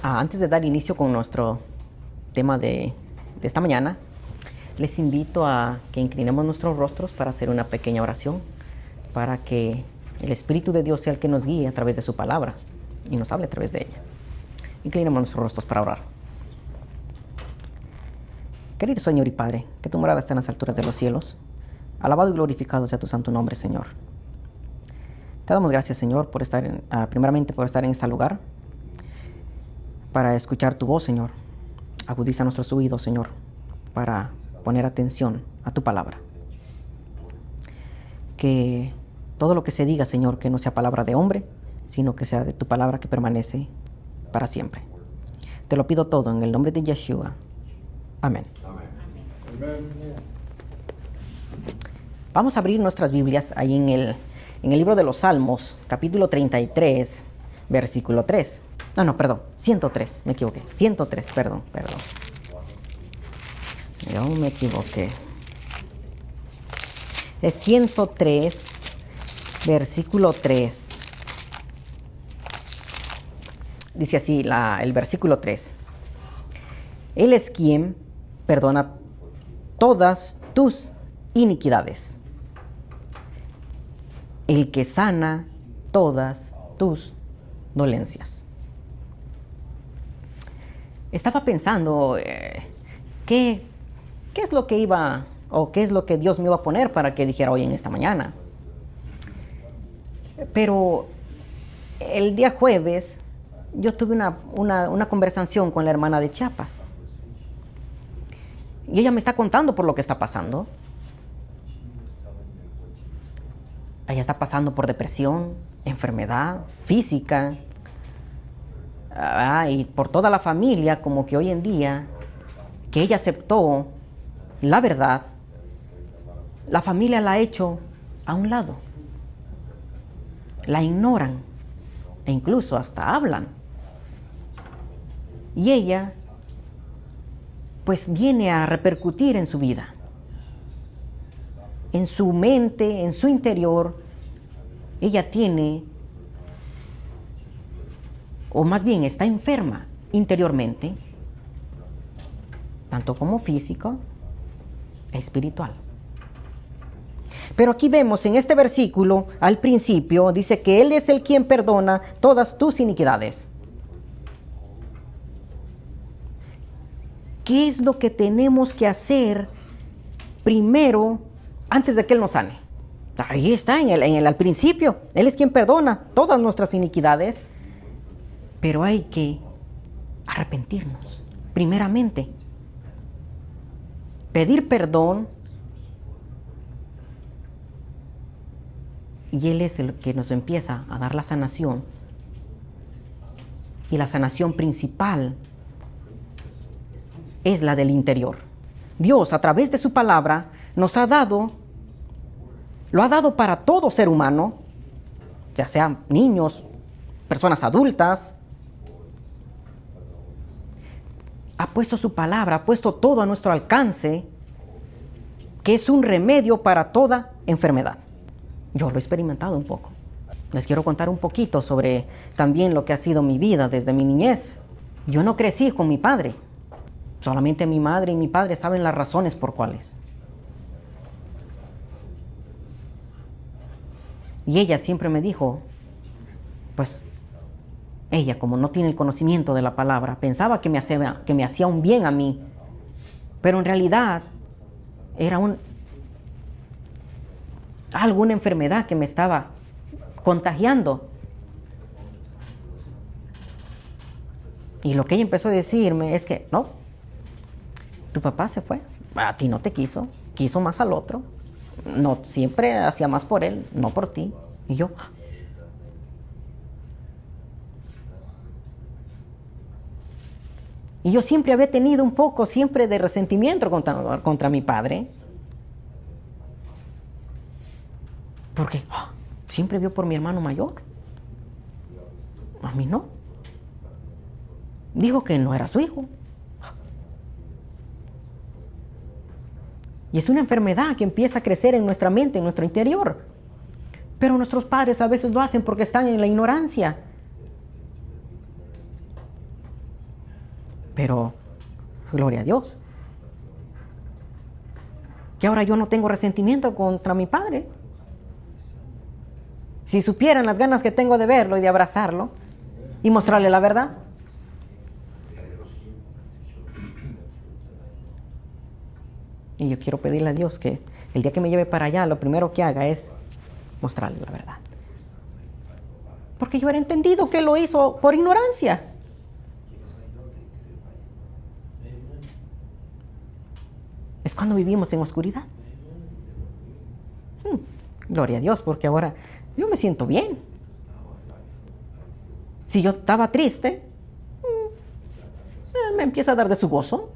Antes de dar inicio con nuestro tema de esta mañana, les invito a que inclinemos nuestros rostros para hacer una pequeña oración, para que el Espíritu de Dios sea el que nos guíe a través de su palabra y nos hable a través de ella. Inclinemos nuestros rostros para orar. Querido Señor y Padre, que tu morada está en las alturas de los cielos, alabado y glorificado sea tu santo nombre, Señor. Te damos gracias, Señor, por estar primeramente por estar en este lugar, para escuchar tu voz, Señor. Agudiza nuestros oídos, Señor, para poner atención a tu palabra. Que todo lo que se diga, Señor, que no sea palabra de hombre, sino que sea de tu palabra que permanece para siempre. Te lo pido todo en el nombre de Yeshua. Amén. Amén. Vamos a abrir nuestras Biblias ahí en el libro de los Salmos, capítulo 33, versículo 3. Perdón, 103, me equivoqué. 103, perdón. Yo me equivoqué. Es 103, versículo 3. Dice así el versículo 3. Él es quien perdona todas tus iniquidades, el que sana todas tus dolencias. Estaba pensando qué es lo que qué es lo que Dios me iba a poner para que dijera hoy en esta mañana. Pero el día jueves yo tuve una conversación con la hermana de Chiapas. Y ella me está contando por lo que está pasando. Ella está pasando por depresión, enfermedad física, y por toda la familia, como que hoy en día, que ella aceptó la verdad, la familia la ha hecho a un lado. La ignoran e incluso hasta hablan. Y ella, pues viene a repercutir en su vida, en su mente, en su interior. Ella tiene, o más bien está enferma interiormente, tanto como físico e espiritual. Pero aquí vemos en este versículo, al principio, dice que Él es el quien perdona todas tus iniquidades. ¿Qué es lo que tenemos que hacer primero antes de que Él nos sane? Ahí está, al principio. Él es quien perdona todas nuestras iniquidades. Pero hay que arrepentirnos, primeramente. Pedir perdón. Y Él es el que nos empieza a dar la sanación. Y la sanación principal es la del interior. Dios, a través de su palabra, nos ha dado, lo ha dado para todo ser humano, ya sean niños, personas adultas. Ha puesto su palabra, ha puesto todo a nuestro alcance, que es un remedio para toda enfermedad. Yo lo he experimentado un poco. Les quiero contar un poquito sobre también lo que ha sido mi vida desde mi niñez. Yo no crecí con mi padre. Solamente mi madre y mi padre saben las razones por cuáles. Y ella siempre me dijo, pues, ella como no tiene el conocimiento de la palabra, pensaba que me hacía un bien a mí. Pero en realidad era alguna enfermedad que me estaba contagiando. Y lo que ella empezó a decirme es que, no, tu papá se fue, a ti no te quiso más al otro, no, siempre hacía más por él, no por ti. Y yo, siempre había tenido un poco siempre de resentimiento contra mi padre, porque siempre vio por mi hermano mayor, a mí no. Dijo que no era su hijo. Y es una enfermedad que empieza a crecer en nuestra mente, en nuestro interior. Pero nuestros padres a veces lo hacen porque están en la ignorancia. Pero, gloria a Dios, que ahora yo no tengo resentimiento contra mi padre. Si supieran las ganas que tengo de verlo y de abrazarlo y mostrarle la verdad. Y yo quiero pedirle a Dios que el día que me lleve para allá, lo primero que haga es mostrarle la verdad. Porque yo era entendido que lo hizo por ignorancia. Es cuando vivimos en oscuridad. Gloria a Dios, porque ahora yo me siento bien. Si yo estaba triste, Él me empieza a dar de su gozo.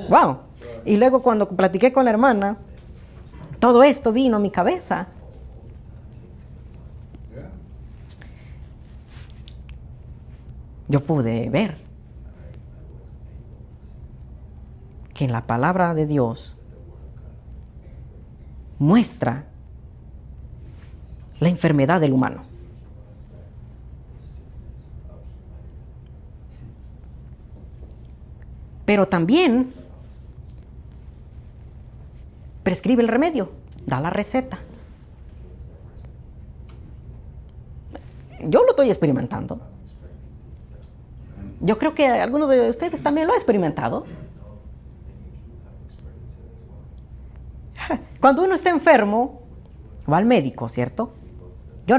Wow. Y luego cuando platiqué con la hermana, todo esto vino a mi cabeza. Yo pude ver que en la palabra de Dios muestra la enfermedad del humano. Pero también prescribe el remedio, da la receta. Yo lo estoy experimentando. Yo creo que alguno de ustedes también lo ha experimentado. Cuando uno está enfermo, va al médico, ¿cierto? Yo,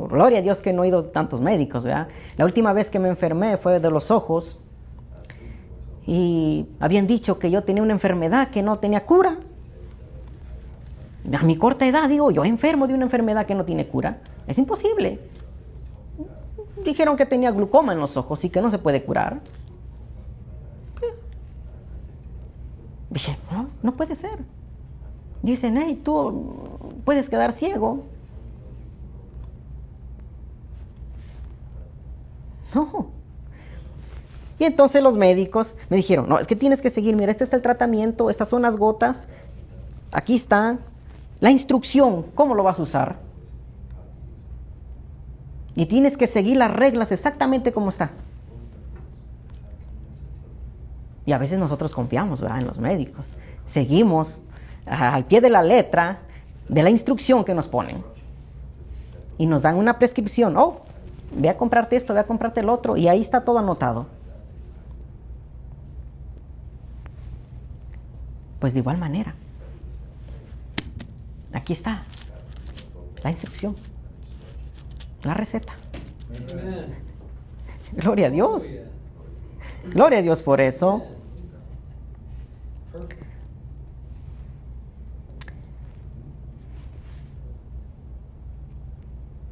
gloria a Dios que no he ido a tantos médicos, ¿verdad? La última vez que me enfermé fue de los ojos. Y habían dicho que yo tenía una enfermedad que no tenía cura. A mi corta edad, digo, yo enfermo de una enfermedad que no tiene cura. Es imposible. Dijeron que tenía glaucoma en los ojos y que no se puede curar. Dije, no puede ser. Dicen, hey, tú puedes quedar ciego. No. Y entonces los médicos me dijeron, no, es que tienes que seguir, mira, este es el tratamiento, estas son las gotas, aquí está la instrucción, cómo lo vas a usar. Y tienes que seguir las reglas exactamente como está. Y a veces nosotros confiamos, ¿verdad?, en los médicos. Seguimos al pie de la letra de la instrucción que nos ponen. Y nos dan una prescripción. Oh, ve a comprarte esto, ve a comprarte el otro. Y ahí está todo anotado. Pues de igual manera, aquí está la instrucción, la receta. Gloria a Dios. Gloria a Dios por eso.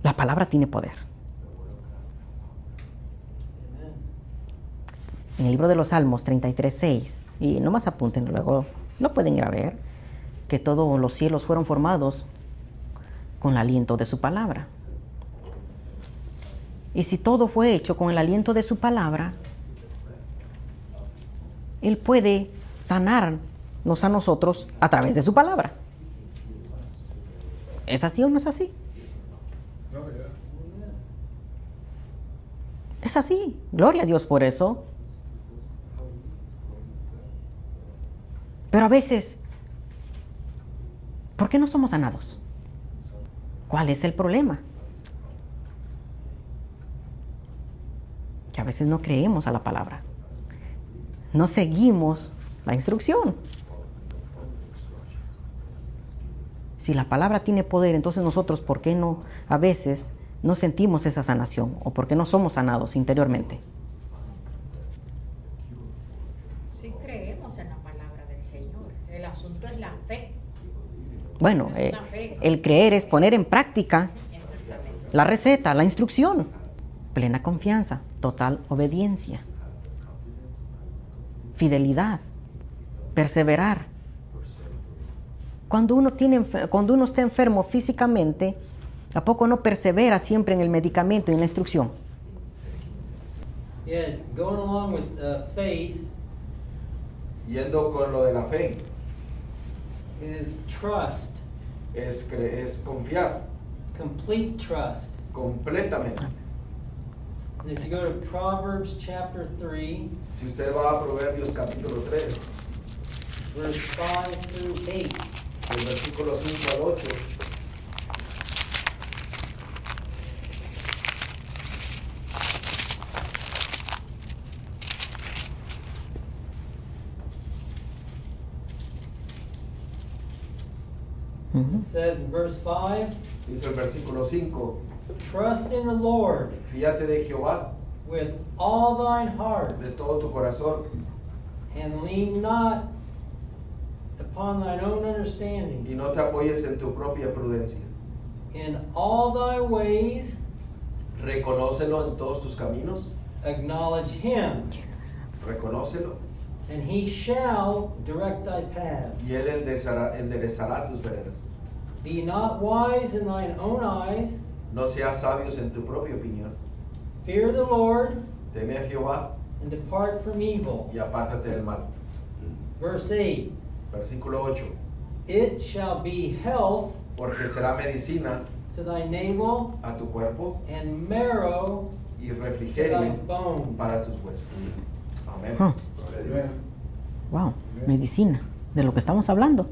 La palabra tiene poder. En el libro de los Salmos 33:6, y nomás apunten, luego lo pueden ir a ver, que todos los cielos fueron formados con el aliento de su palabra. Y si todo fue hecho con el aliento de su palabra, Él puede sanarnos a nosotros a través de su palabra. ¿Es así o no es así? Es así. Gloria a Dios por eso. Pero a veces, ¿por qué no somos sanados? ¿Cuál es el problema? Que a veces no creemos a la palabra. No seguimos la instrucción. Si la palabra tiene poder, entonces nosotros, ¿por qué no a veces no sentimos esa sanación? ¿O por qué no somos sanados interiormente? Sí creemos en la palabra del Señor. El asunto es la fe. Bueno, el creer es poner en práctica la receta, la instrucción. Plena confianza, total obediencia, fidelidad, perseverar. Cuando uno está enfermo físicamente, ¿a poco no persevera siempre en el medicamento y en la instrucción? Yeah, going along with faith Yendo con lo de la fe, is trust, es confiar complete trust. completamente. And if you go to Proverbs chapter 3, Si usted va a Proverbios capítulo 3, verse 5 through 8, del versículo 5 al 8, Ujú. it says in verse 5, dice el versículo 5, trust in the Lord fíate de Jehová with all thine heart, de todo tu corazón and lean not upon thine own y understanding. no te apoyes en tu propia prudencia. In all thy ways Reconócelo en todos tus caminos, acknowledge him, reconócelo and he shall direct thy paths. y él enderezará tus veredas. Be not wise in thine own eyes, No seas sabios en tu propia opinión. fear the Lord, Teme a Jehová and depart from evil. y apártate del mal. Verse 8, Versículo 8. it shall be health Porque será medicina to thy navel, a tu cuerpo and marrow y to thy refrigerio bones. para tus huesos. Amén. Ah. Gloria a Dios. Wow, medicina, de lo que estamos hablando.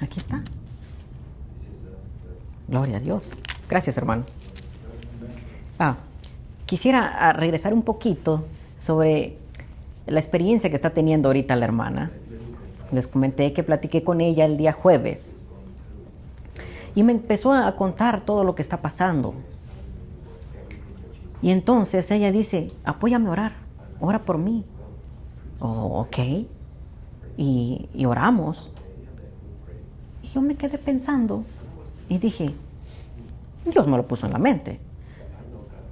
Aquí está. Gloria a Dios. Gracias, hermano. Quisiera regresar un poquito sobre la experiencia que está teniendo ahorita la hermana. Les comenté que platiqué con ella el día jueves y me empezó a contar todo lo que está pasando. Y entonces ella dice, apóyame a orar, ora por mí. Oh, ok. Y oramos. Y yo me quedé pensando y dije, Dios me lo puso en la mente.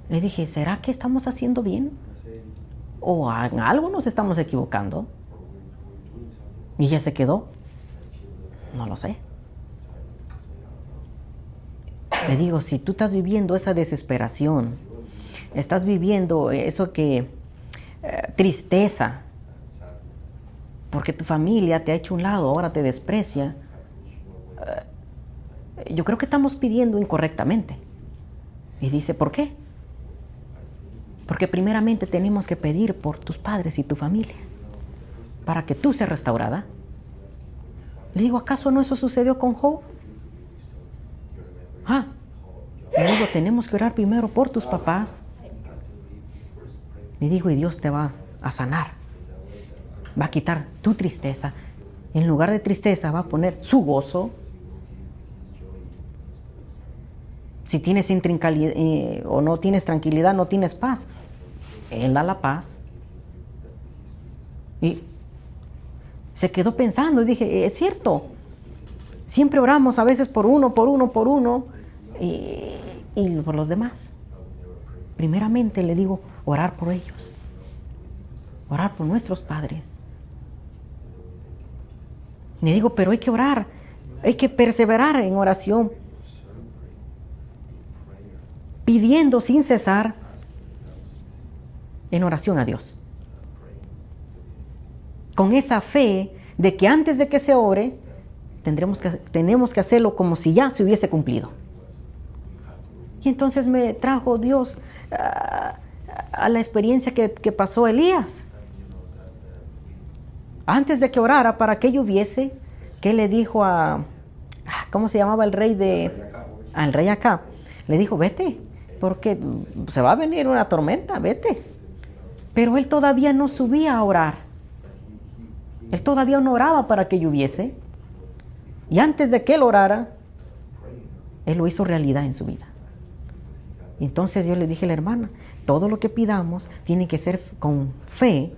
Le dije, ¿será que estamos haciendo bien? ¿O en algo nos estamos equivocando? Y ella se quedó. No lo sé. Le digo, si tú estás viviendo esa desesperación, estás viviendo eso que, tristeza, porque tu familia te ha hecho un lado, ahora te desprecia, yo creo que estamos pidiendo incorrectamente. Y dice, ¿por qué? Porque primeramente tenemos que pedir por tus padres y tu familia, para que tú seas restaurada. Le digo, ¿acaso no eso sucedió con Job? Le digo, tenemos que orar primero por tus papás. Le digo, y Dios te va a sanar. Va a quitar tu tristeza. En lugar de tristeza va a poner su gozo. Si tienes o no tienes tranquilidad, no tienes paz, Él da la paz. Y se quedó pensando y dije, es cierto. Siempre oramos a veces por uno y por los demás. Primeramente le digo, orar por ellos. Orar por nuestros padres. Le digo, pero hay que orar. Hay que perseverar en oración. Pidiendo sin cesar en oración a Dios. Con esa fe de que antes de que se ore, tenemos que hacerlo como si ya se hubiese cumplido. Y entonces me trajo Dios a la experiencia que pasó Elías. Antes de que orara para que lloviese, que le dijo ¿cómo se llamaba el rey al rey Acab? Le dijo, vete, porque se va a venir una tormenta, vete. Pero él todavía no subía a orar. Él todavía no oraba para que lloviese. Y antes de que él orara, él lo hizo realidad en su vida. Y entonces yo le dije a la hermana, todo lo que pidamos tiene que ser con fe,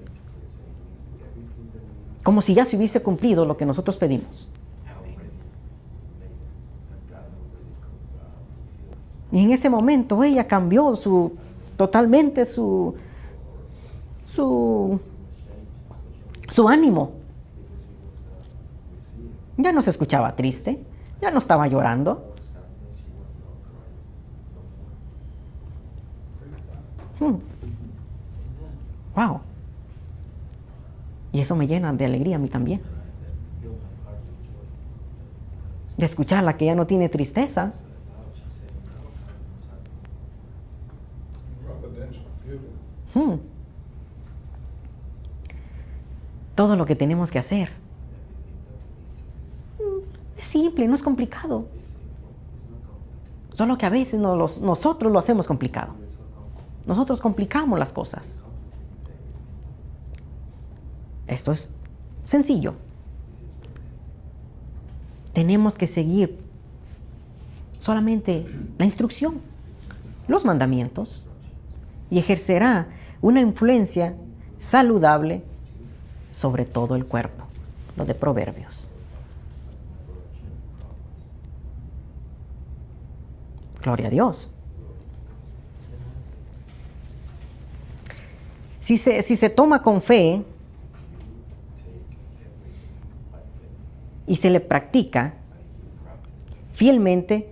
como si ya se hubiese cumplido lo que nosotros pedimos. Y en ese momento ella cambió totalmente su ánimo. Ya no se escuchaba triste, ya no estaba llorando. Wow. Y eso me llena de alegría a mí también. De escucharla que ya no tiene tristeza. Todo lo que tenemos que hacer es simple, no es complicado. Solo que a veces nosotros lo hacemos complicado. Nosotros complicamos las cosas. Esto es sencillo. Tenemos que seguir solamente la instrucción, los mandamientos, y ejercerá una influencia saludable sobre todo el cuerpo. Lo de Proverbios. Gloria a Dios. Si se toma con fe y se le practica fielmente,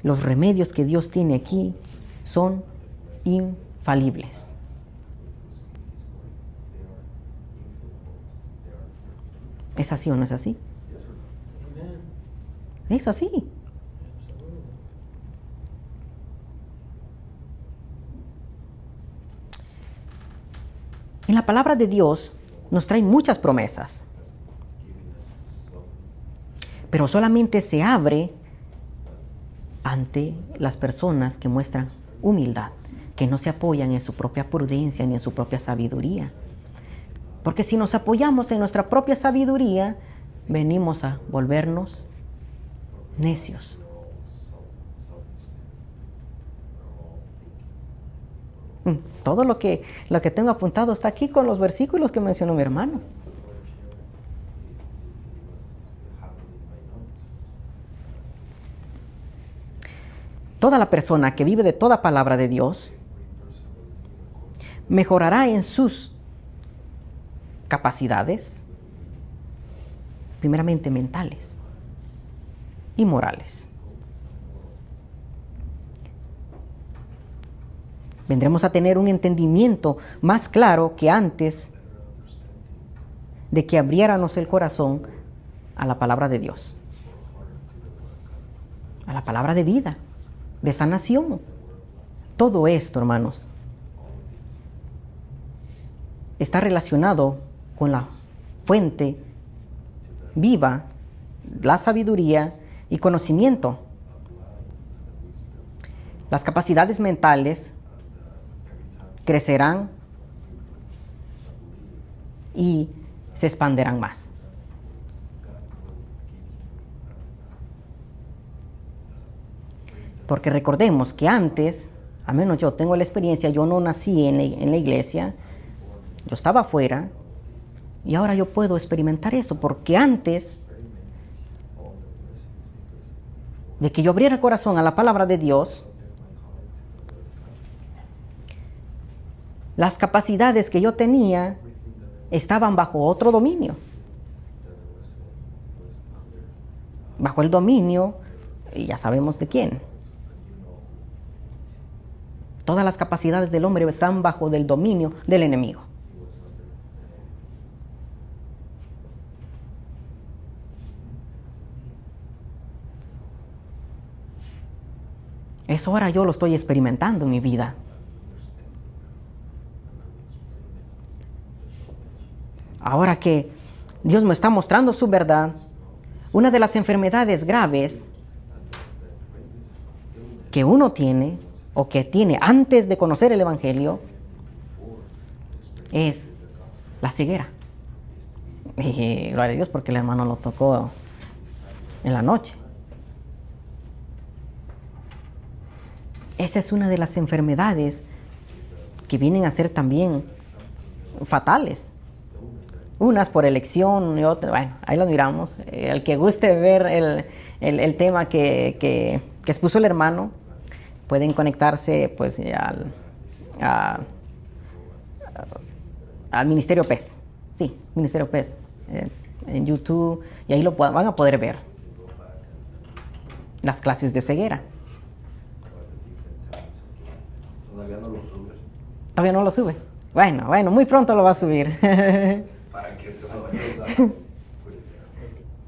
los remedios que Dios tiene aquí son infalibles. ¿Es así o no es así? Es así. En la palabra de Dios nos trae muchas promesas, pero solamente se abre ante las personas que muestran humildad, que no se apoyan en su propia prudencia ni en su propia sabiduría. Porque si nos apoyamos en nuestra propia sabiduría, venimos a volvernos necios. Todo lo que tengo apuntado está aquí con los versículos que mencionó mi hermano. Toda la persona que vive de toda palabra de Dios mejorará en sus capacidades, primeramente mentales y morales. Vendremos a tener un entendimiento más claro que antes de que abriéramos el corazón a la palabra de Dios, a la palabra de vida, de sanación. Todo esto, hermanos, está relacionado con la fuente viva, la sabiduría y conocimiento. Las capacidades mentales crecerán y se expanderán más. Porque recordemos que antes, al menos yo tengo la experiencia, yo no nací en la iglesia, yo estaba afuera, y ahora yo puedo experimentar eso, porque antes de que yo abriera el corazón a la palabra de Dios, las capacidades que yo tenía estaban bajo otro dominio. Bajo el dominio, y ya sabemos de quién. Todas las capacidades del hombre están bajo del dominio del enemigo. Eso ahora yo lo estoy experimentando en mi vida. Ahora que Dios me está mostrando su verdad, una de las enfermedades graves que uno tiene o que tiene antes de conocer el Evangelio es la ceguera. Y gloria a Dios porque el hermano lo tocó en la noche. Esa es una de las enfermedades que vienen a ser también fatales. Unas por elección y otras, bueno, ahí las miramos. El que guste ver el tema que expuso el hermano, pueden conectarse pues al Ministerio PES. Sí, Ministerio PES. En YouTube, y ahí van a poder ver las clases de ceguera. Todavía no lo sube. ¿Todavía no lo sube? Bueno, muy pronto lo va a subir. Para que se lo vaya.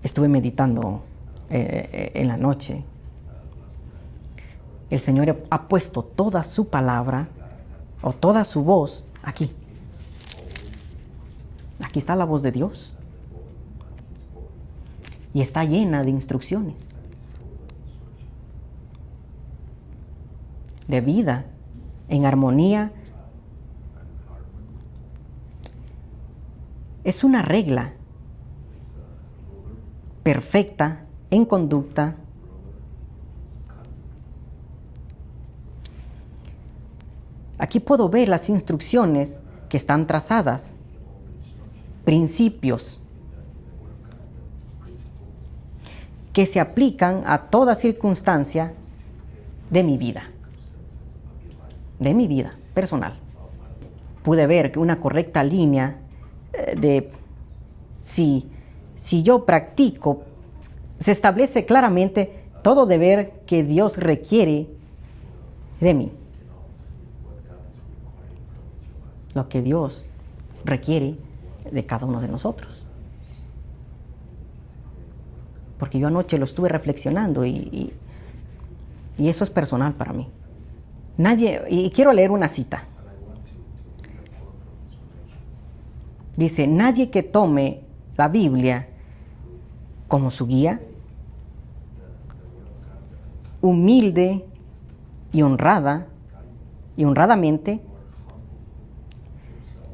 Estuve meditando en la noche El Señor ha puesto toda su palabra o toda su voz aquí. Aquí está la voz de Dios. Y está llena de instrucciones, de vida, en armonía. Es una regla perfecta en conducta. Aquí puedo ver las instrucciones que están trazadas, principios que se aplican a toda circunstancia de mi vida personal. Pude ver que una correcta línea de si yo practico, se establece claramente todo deber que Dios requiere de mí. Lo que Dios requiere de cada uno de nosotros. Porque yo anoche lo estuve reflexionando y eso es personal para mí. Y quiero leer una cita. Dice, nadie que tome la Biblia como su guía, humilde y honradamente,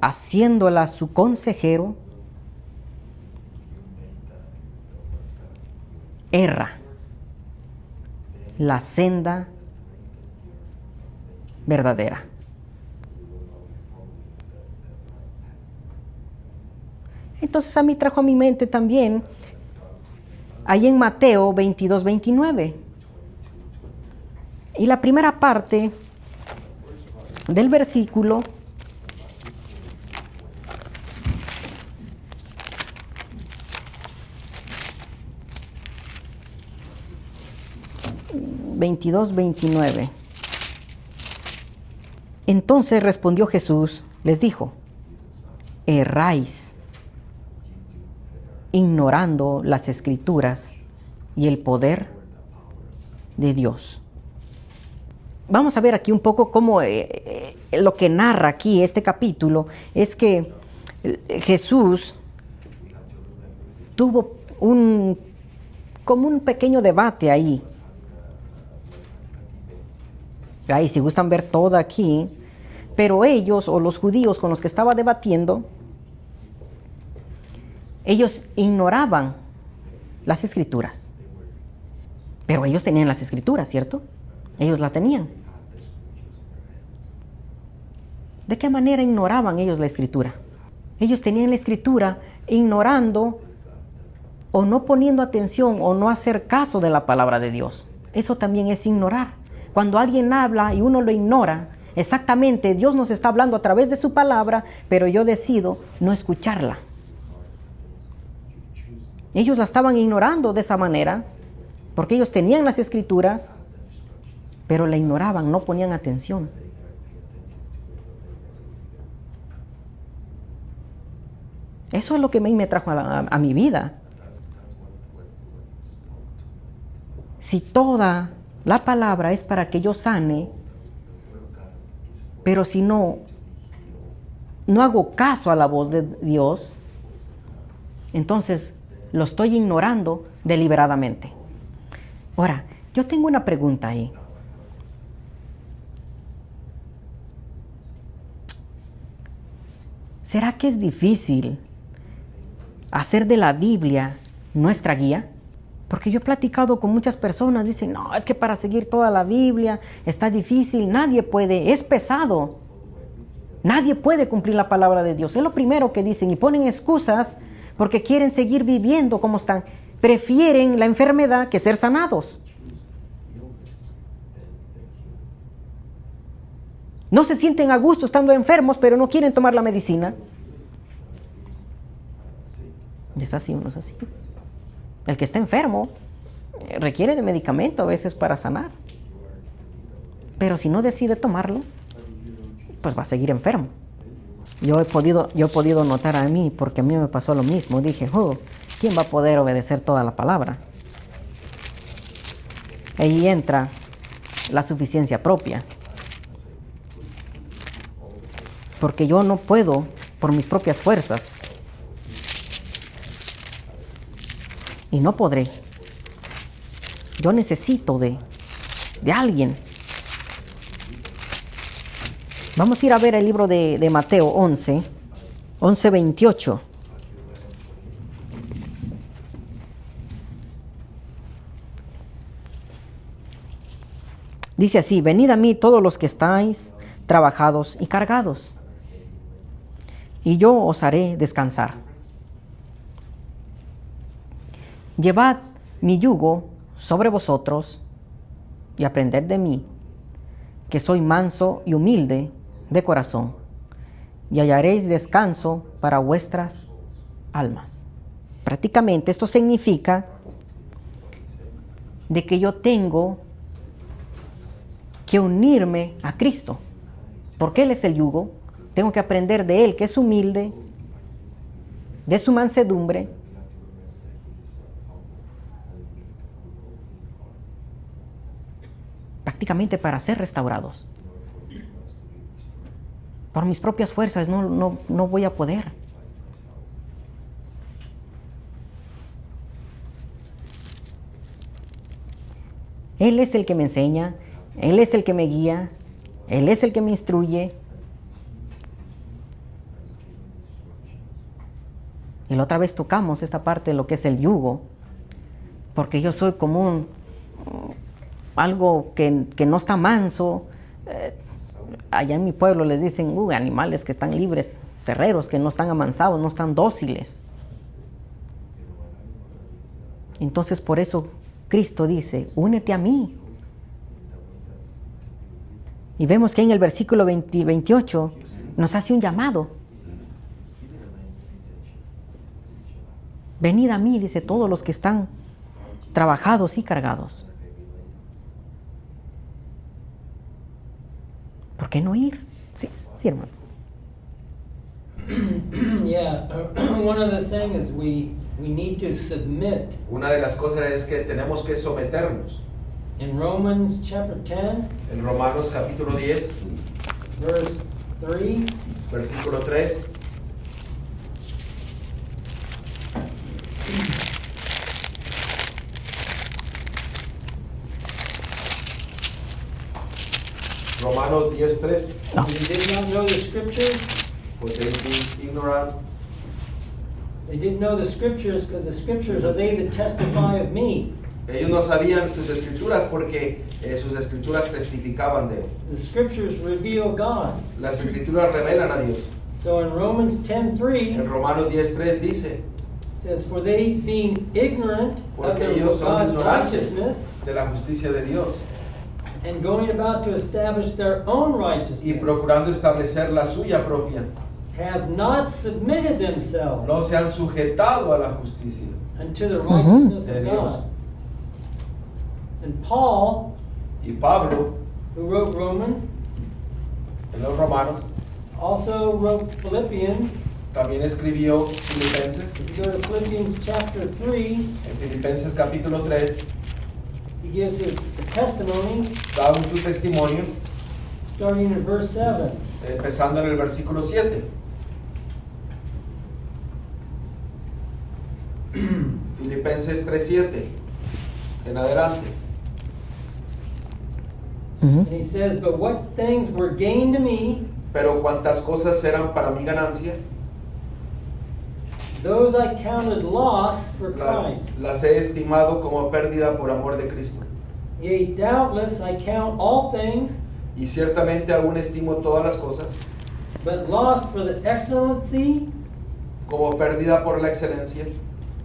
haciéndola su consejero, erra la senda verdadera. Entonces a mí trajo a mi mente también, ahí en Mateo 22-29. Y la primera parte del versículo (22-29). Entonces respondió Jesús, les dijo, erráis, ignorando las Escrituras y el poder de Dios. Vamos a ver aquí un poco cómo lo que narra aquí este capítulo es que Jesús tuvo como un pequeño debate ahí. Ahí, si gustan ver todo aquí, pero ellos o los judíos con los que estaba debatiendo, ellos ignoraban las Escrituras. Pero ellos tenían las Escrituras, ¿cierto? Ellos la tenían. ¿De qué manera ignoraban ellos la Escritura? Ellos tenían la Escritura ignorando o no poniendo atención o no hacer caso de la palabra de Dios. Eso también es ignorar. Cuando alguien habla y uno lo ignora, exactamente Dios nos está hablando a través de su palabra, pero yo decido no escucharla. Ellos la estaban ignorando de esa manera, porque ellos tenían las Escrituras, pero la ignoraban, no ponían atención. Eso es lo que me trajo a mi vida. Si toda la palabra es para que yo sane, pero si no hago caso a la voz de Dios, entonces lo estoy ignorando deliberadamente. Ahora, yo tengo una pregunta ahí. ¿Será que es difícil hacer de la Biblia nuestra guía? Porque yo he platicado con muchas personas, dicen, no, es que para seguir toda la Biblia está difícil, nadie puede, es pesado. Nadie puede cumplir la palabra de Dios. Es lo primero que dicen y ponen excusas porque quieren seguir viviendo como están. Prefieren la enfermedad que ser sanados. No se sienten a gusto estando enfermos, pero no quieren tomar la medicina. ¿Es así o no es así? El que está enfermo requiere de medicamento a veces para sanar. Pero si no decide tomarlo, pues va a seguir enfermo. Yo he podido notar a mí, porque a mí me pasó lo mismo. Dije, ¿quién va a poder obedecer toda la palabra? Ahí entra la suficiencia propia. Porque yo no puedo por mis propias fuerzas. Y no podré. Yo necesito de alguien. Vamos a ir a ver el libro de Mateo 11:28. Dice así: venid a mí todos los que estáis trabajados y cargados, y yo os haré descansar. Llevad mi yugo sobre vosotros y aprended de mí, que soy manso y humilde de corazón, y hallaréis descanso para vuestras almas. Prácticamente esto significa de que yo tengo que unirme a Cristo, porque Él es el yugo. Tengo que aprender de Él, que es humilde, de su mansedumbre, prácticamente para ser restaurados. Por mis propias fuerzas no voy a poder. Él es el que me enseña, Él es el que me guía, Él es el que me instruye. Y la otra vez tocamos esta parte de lo que es el yugo, porque yo soy como algo que no está manso. Allá en mi pueblo les dicen animales que están libres, cerreros, que no están amansados, no están dóciles. Entonces por eso Cristo dice: únete a mí. Y vemos que en el versículo 28 nos hace un llamado. Venid a mí, dice, todos los que están trabajados y cargados. ¿Por qué no ir? Sí, sí, hermano. Yeah, one of the things is we need to submit. Una de las cosas es que tenemos que someternos. In Romans chapter 10, En Romanos capítulo 10, verse 3, versículo 3. Romanos 10:3. No. they did not know the scriptures. Pues they being ignorant. They didn't know the scriptures because the scriptures are they that testify of me. Ellos no sabían sus escrituras porque sus escrituras testificaban de él. The scriptures reveal God. Las escrituras revelan a Dios. So in Romans 10:3, En Romanos 10:3 dice, it says, for they being ignorant of porque the ellos son God's ignorantes righteousness, de la justicia de Dios and going about to establish their own y righteousness, procurando establecer la suya propia, have not submitted themselves no se han sujetado a la justicia unto the righteousness de of Dios. God. And Paul, Y Pablo, who wrote Romans, en los Romanos, also wrote Philippians. también escribió Filipenses. If you go to Philippians chapter 3, En Filipenses capítulo 3, he gives his testimony, da su testimonio, starting in verse 7. empezando en el versículo 7. Filipenses 3:7 en adelante. And he says, but what things were gained to me, Pero cuantas cosas eran para mi ganancia, those I counted loss for Christ. las he estimado como pérdida por amor de Cristo. Yea, doubtless I count all things, Y ciertamente aún estimo todas las cosas but loss for the excellency como pérdida por la excelencia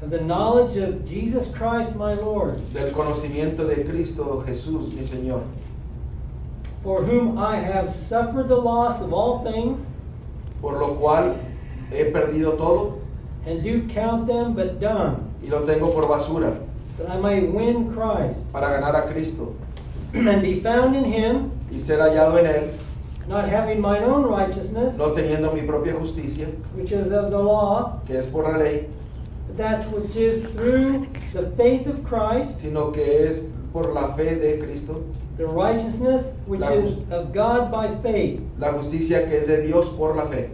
of the knowledge of Jesus Christ my Lord, del conocimiento de Cristo Jesús, mi Señor, for whom I have suffered the loss of all things, por lo cual he perdido todo and do count them but dung, y lo tengo por basura that I may win Christ, para ganar a Cristo and be found in him, y ser hallado en Él, not having mine own righteousness, no teniendo mi propia justicia, which is of the law, que es por la ley, but that which is through the faith of Christ, sino que es por la fe de Cristo, the righteousness which is of God by faith, la justicia que es de Dios por la fe,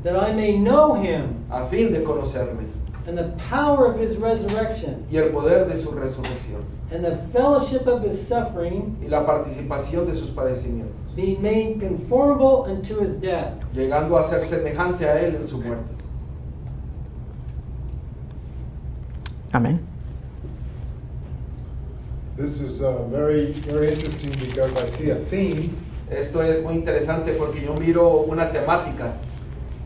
that I may know him a fin de conocerle, and the power of his resurrection, y el poder de su resurrección, and the fellowship of his suffering, y la participación de sus padecimientos, being made conformable unto his death. llegando a ser semejante a Él en su muerte. Amén. This is very, very interesting because I see a theme, Esto es muy interesante porque yo miro una temática.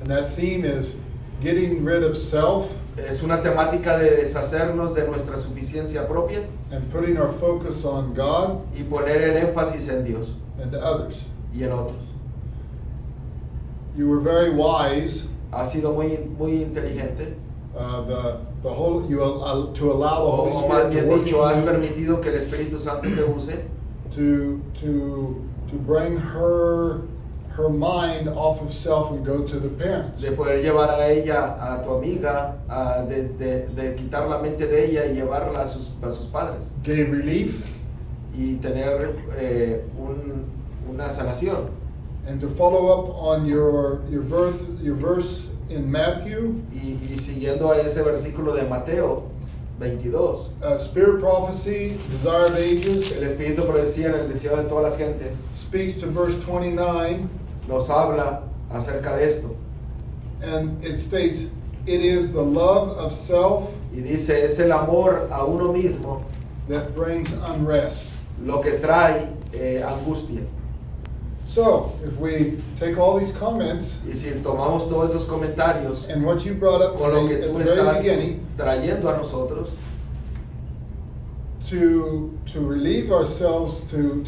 and that theme is getting rid of self Es una temática de deshacernos de nuestra suficiencia propia and putting our focus on God y poner el énfasis en Dios and others. y en otros. You were very wise. Ha sido muy inteligente, The whole to allow the Holy o más Spirit to bien work dicho, has in you, permitido que el Espíritu Santo te use to bring her mind off of self and go to the parents. de poder llevar a ella, a tu amiga, de quitar la mente de ella y llevarla a sus padres Gave relief y tener una sanación. and to follow up on your verse in Matthew, Y siguiendo a ese versículo de Mateo 22, Spirit prophecy, desire of ages, el Espíritu profecía en el deseo de todas las gentes, speaks to verse 29, nos habla acerca de esto. and it states, it is the love of self Y dice, es el amor a uno mismo that brings unrest. lo que trae angustia. So, if we take all these comments Y si tomamos todos esos comentarios and what you brought up con lo que today at tú the very estás beginning, trayendo a nosotros, to relieve ourselves, to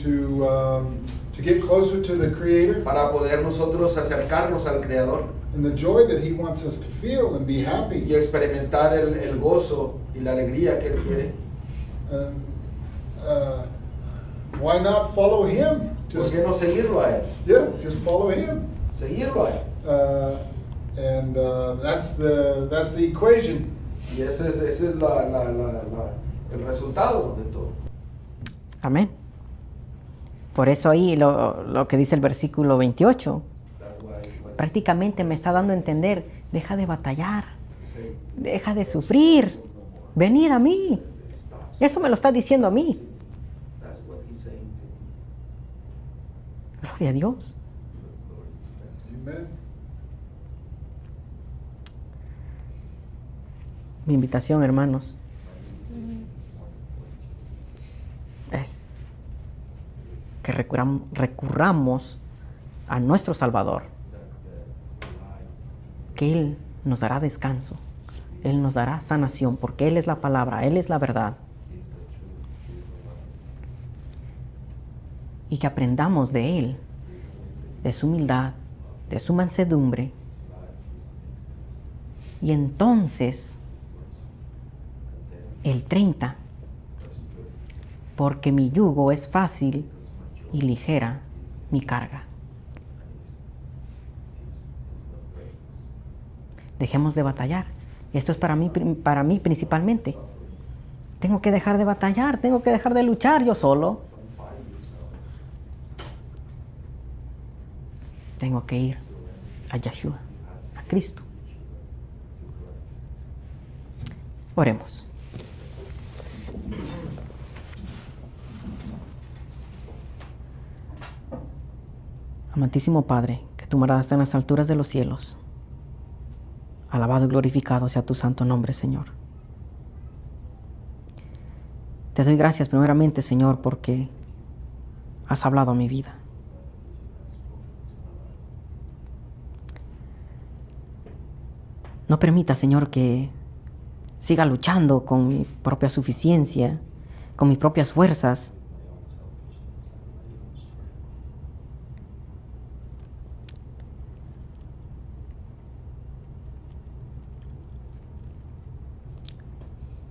get closer to the Creator, para poder nosotros acercarnos al Creador and the joy that He wants us to feel and be y happy. experimentar el gozo y la alegría que Él quiere, Why not follow Him? ¿por qué no seguirlo a Él? Yeah, just follow Him. Seguirlo a Él. That's the equation. Y ese es el resultado de todo. Amén. Por eso ahí lo que dice el versículo 28, prácticamente me está dando a entender, deja de batallar, deja de sufrir, venid a mí. Eso me lo está diciendo a mí. Gloria a Dios. Amen. Mi invitación, hermanos, es que recurramos a nuestro Salvador, que Él nos dará descanso, Él nos dará sanación, porque Él es la palabra, Él es la verdad. Y que aprendamos de Él, de su humildad, de su mansedumbre. Y entonces, el 30, porque mi yugo es fácil y ligera mi carga. Dejemos de batallar. Esto es para mí principalmente. Tengo que dejar de batallar, tengo que dejar de luchar yo solo. Tengo que ir a Yeshua, a Cristo. Oremos. Amantísimo Padre, que tu morada está en las alturas de los cielos. Alabado y glorificado sea tu santo nombre, Señor. Te doy gracias primeramente, Señor, porque has hablado a mi vida. No permita, Señor, que siga luchando con mi propia suficiencia, con mis propias fuerzas.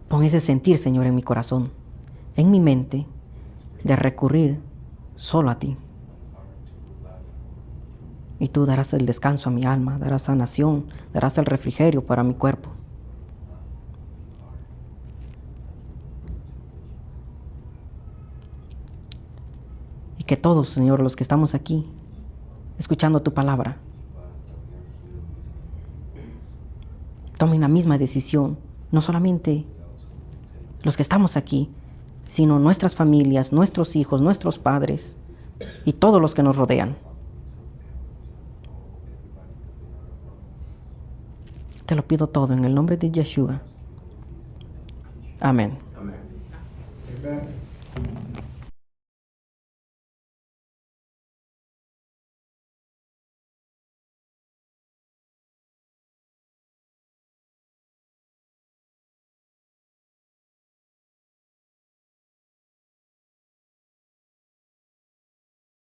Pon ese sentir, Señor, en mi corazón, en mi mente, de recurrir solo a ti. Y tú darás el descanso a mi alma, darás sanación, darás el refrigerio para mi cuerpo. que todos, Señor, los que estamos aquí, escuchando tu palabra, tomen la misma decisión, no solamente los que estamos aquí, sino nuestras familias, nuestros hijos, nuestros padres y todos los que nos rodean. Te lo pido todo en el nombre de Yeshua. Amén. Amén. Amen.